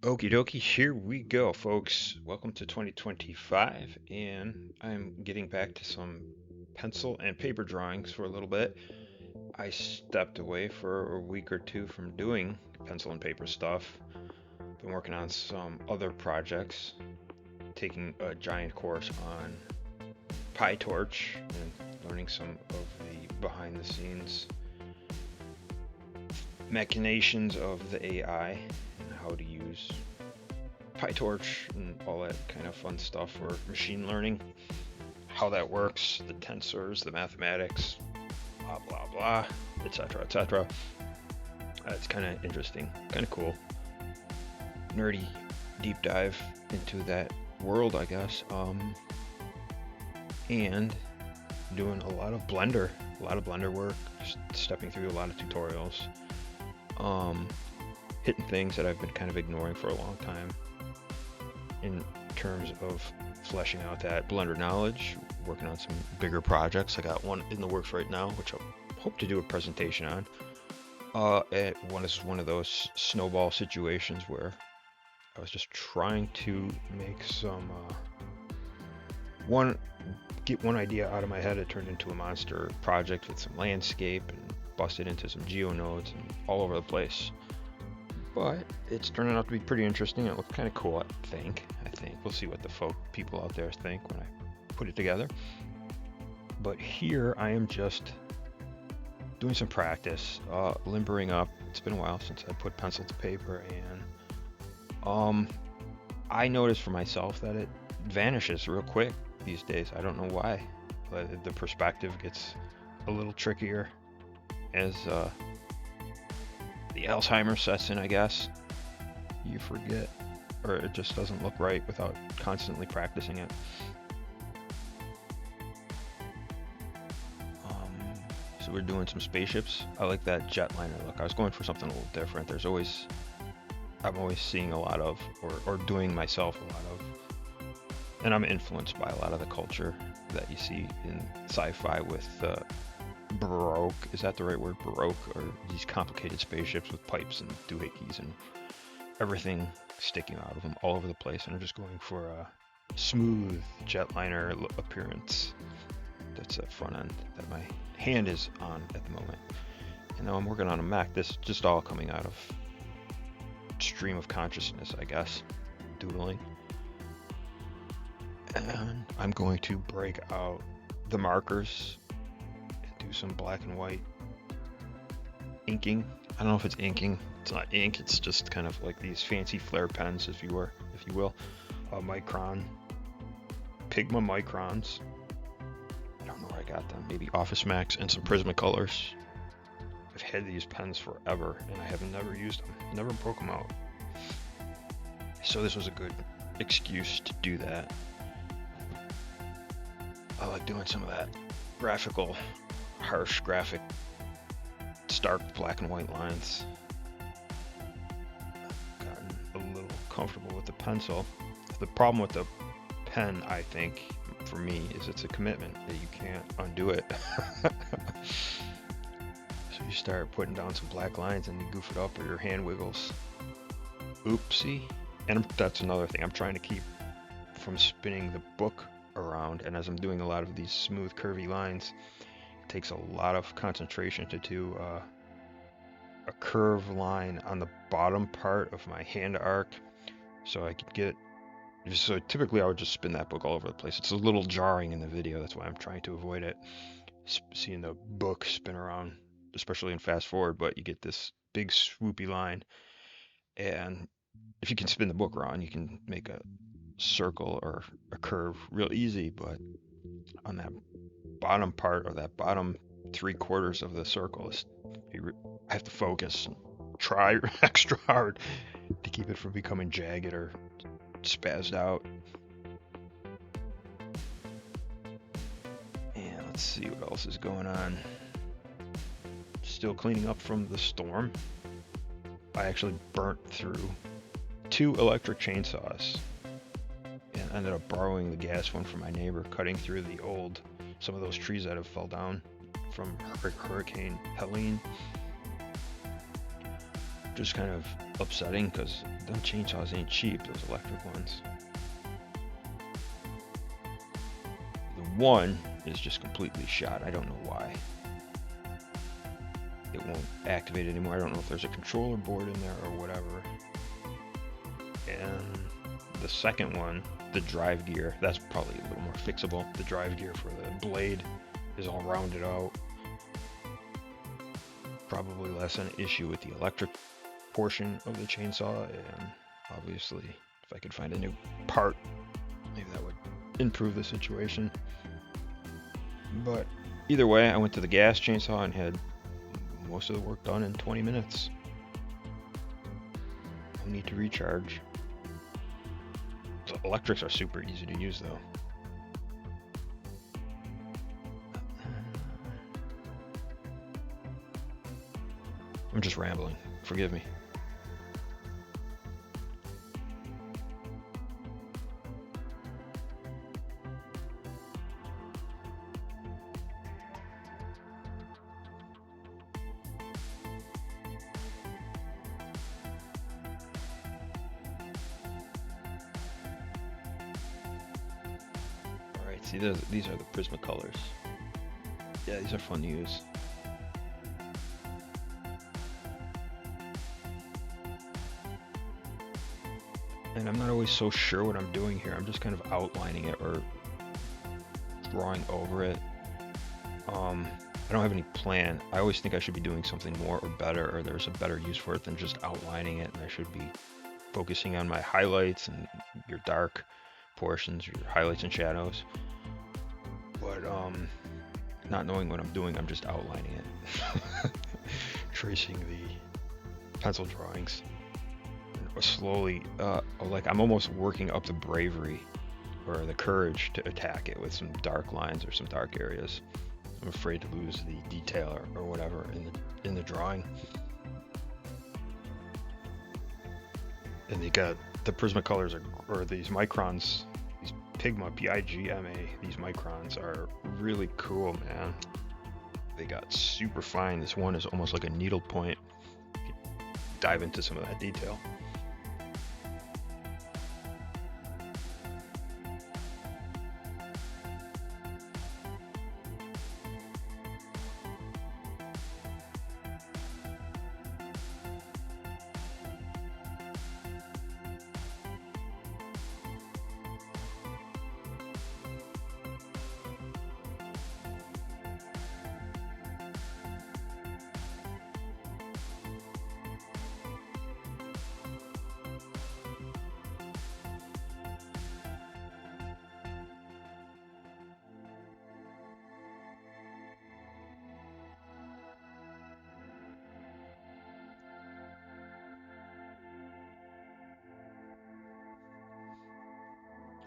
Okie dokie, here we go, folks. Welcome to 2025, and I'm getting back to some pencil and paper drawings for a little bit. I stepped away for a week or two from doing pencil and paper stuff. Been working on some other projects, taking a giant course on PyTorch and learning some of the behind the scenes machinations of the AI and how to use PyTorch and all that kind of fun stuff for machine learning, how that works, the tensors, the mathematics, blah blah blah, etc. etc. It's kind of interesting, kind of cool, nerdy deep dive into that world, I guess. And doing a lot of Blender work, just stepping through a lot of tutorials, hitting things that I've been kind of ignoring for a long time in terms of fleshing out that Blender knowledge, working on some bigger projects. I got one in the works right now, which I hope to do a presentation on. One is one of those snowball situations where I was just trying to make some get one idea out of my head. It turned into a monster project with some landscape and busted into some geonodes and all over the place. But it's turning out to be pretty interesting. It looks kind of cool, I think. We'll see what the people out there think when I put it together. But here I am just doing some practice, limbering up. It's been a while since I put pencil to paper, and I noticed for myself that it vanishes real quick these days. I don't know why, but the perspective gets a little trickier as the Alzheimer's sets in, I guess. You forget, or it just doesn't look right without constantly practicing it. So we're doing some spaceships. I like that jetliner look. I was going for something a little different. I'm always seeing a lot of, or doing myself a lot of, and I'm influenced by a lot of the culture that you see in sci-fi with Baroque, is that the right word, Baroque, or these complicated spaceships with pipes and doohickeys and everything sticking out of them all over the place, and I'm just going for a smooth jetliner appearance. That's the front end that my hand is on at the moment. And now I'm working on a Mac. This is just all coming out of stream of consciousness, I guess, doodling. And I'm going to break out the markers, do some black and white inking. I don't know if it's inking. It's not ink. It's just kind of like these fancy flare pens, if you will. Micron, Pigma microns. I don't know where I got them. Maybe Office Max and some Prismacolors. I've had these pens forever, and I have never used them. Never broke them out. So this was a good excuse to do that. I like doing some of that graphical, harsh graphic, stark black and white lines. I've gotten a little comfortable with the pencil. The problem with the pen, I think, for me, is it's a commitment that you can't undo it. So you start putting down some black lines and you goof it up, or your hand wiggles. Oopsie. And that's another thing. I'm trying to keep from spinning the book around, and as I'm doing a lot of these smooth curvy lines, it takes a lot of concentration to do a curved line on the bottom part of my hand arc, so I could get. So typically I would just spin that book all over the place. It's a little jarring in the video, that's why I'm trying to avoid it, seeing the book spin around, especially in fast forward. But you get this big swoopy line, and if you can spin the book around, you can make a circle or a curve real easy. But on that bottom part, or that bottom 3/4 of the circle, I have to focus and try extra hard to keep it from becoming jagged or spazzed out. And let's see what else is going on. Still cleaning up from the storm. I actually burnt through 2 electric chainsaws and ended up borrowing the gas one from my neighbor, cutting through some of those trees that have fell down from Hurricane Helene. just kind of upsetting because them chainsaws ain't cheap, those electric ones. The one is just completely shot. I don't know why. It won't activate anymore. I don't know if there's a controller board in there or whatever. And the second one, the drive gear, that's probably a little more fixable. The drive gear for the blade is all rounded out. Probably less an issue with the electric portion of the chainsaw, and obviously if I could find a new part, maybe that would improve the situation. But either way, I went to the gas chainsaw and had most of the work done in 20 minutes. No need to recharge. The electrics are super easy to use though. I'm just rambling, forgive me. Alright, see these are the Prismacolors. Yeah, these are fun to use. And I'm not always so sure what I'm doing here. I'm just kind of outlining it or drawing over it. I don't have any plan. I always think I should be doing something more or better, or there's a better use for it than just outlining it, and I should be focusing on my highlights and your dark portions, your highlights and shadows. But not knowing what I'm doing, I'm just outlining it. Tracing the pencil drawings. Slowly, like I'm almost working up the bravery or the courage to attack it with some dark lines or some dark areas. I'm afraid to lose the detail or whatever in the drawing. And you got the Prismacolors or these microns, these Pigma, P-I-G-M-A, these microns are really cool, man. They got super fine. This one is almost like a needle point. Dive into some of that detail.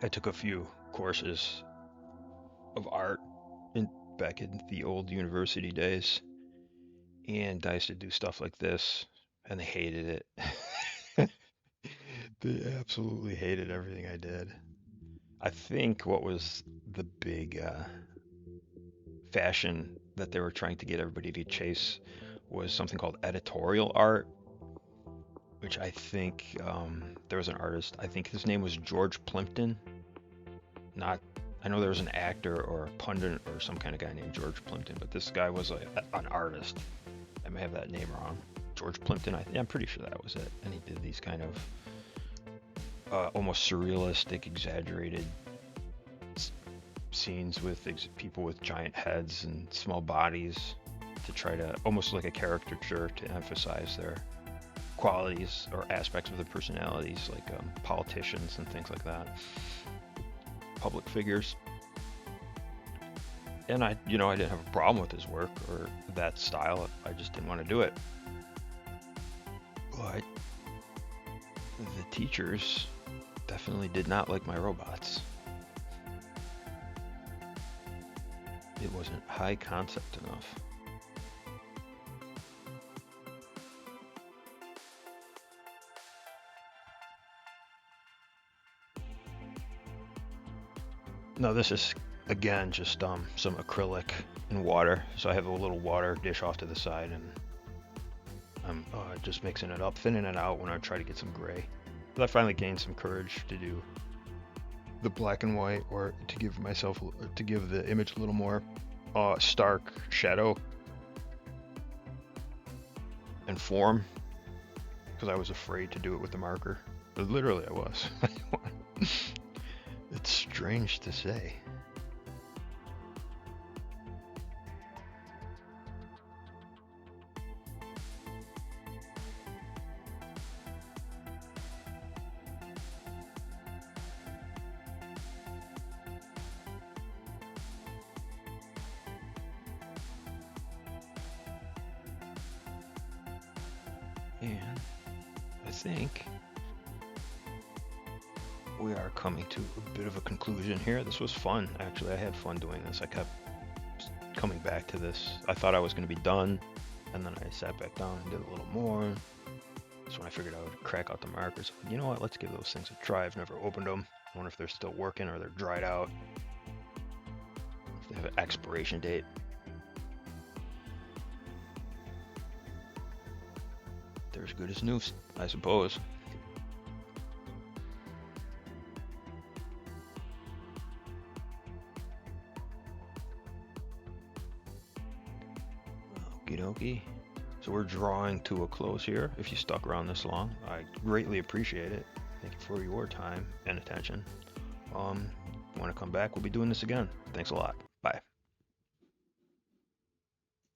I took a few courses of art back in the old university days, and I used to do stuff like this, and they hated it. They absolutely hated everything I did. I think what was the big fashion that they were trying to get everybody to chase was something called editorial art, which I think there was an artist, I think his name was George Plimpton. I know there was an actor or a pundit or some kind of guy named George Plimpton, but this guy was an artist. I may have that name wrong. George Plimpton, I'm pretty sure that was it. And he did these kind of almost surrealistic, exaggerated scenes with people with giant heads and small bodies to try to, almost like a caricature, to emphasize their qualities or aspects of their personalities, like politicians and things like that. Public figures. And I didn't have a problem with his work or that style. I just didn't want to do it. But the teachers definitely did not like my robots. It wasn't high concept enough. No, this is, again, just some acrylic and water. So I have a little water dish off to the side, and I'm just mixing it up, thinning it out when I try to get some gray. But I finally gained some courage to do the black and white, or to give myself, to give the image a little more stark shadow and form, because I was afraid to do it with the marker. But literally I was. It's strange to say. And I think we are coming to a bit of a conclusion here. This was fun, actually. I had fun doing this. I kept coming back to this. I thought I was going to be done, and then I sat back down and did a little more. So when I figured I would crack out the markers, you know what, let's give those things a try. I've never opened them. I wonder if they're still working or they're dried out. If they have an expiration date. They're as good as new, I suppose. Okie dokie. So we're drawing to a close here. If you stuck around this long, I greatly appreciate it. Thank you for your time and attention. Want to come back? We'll be doing this again. Thanks a lot. Bye.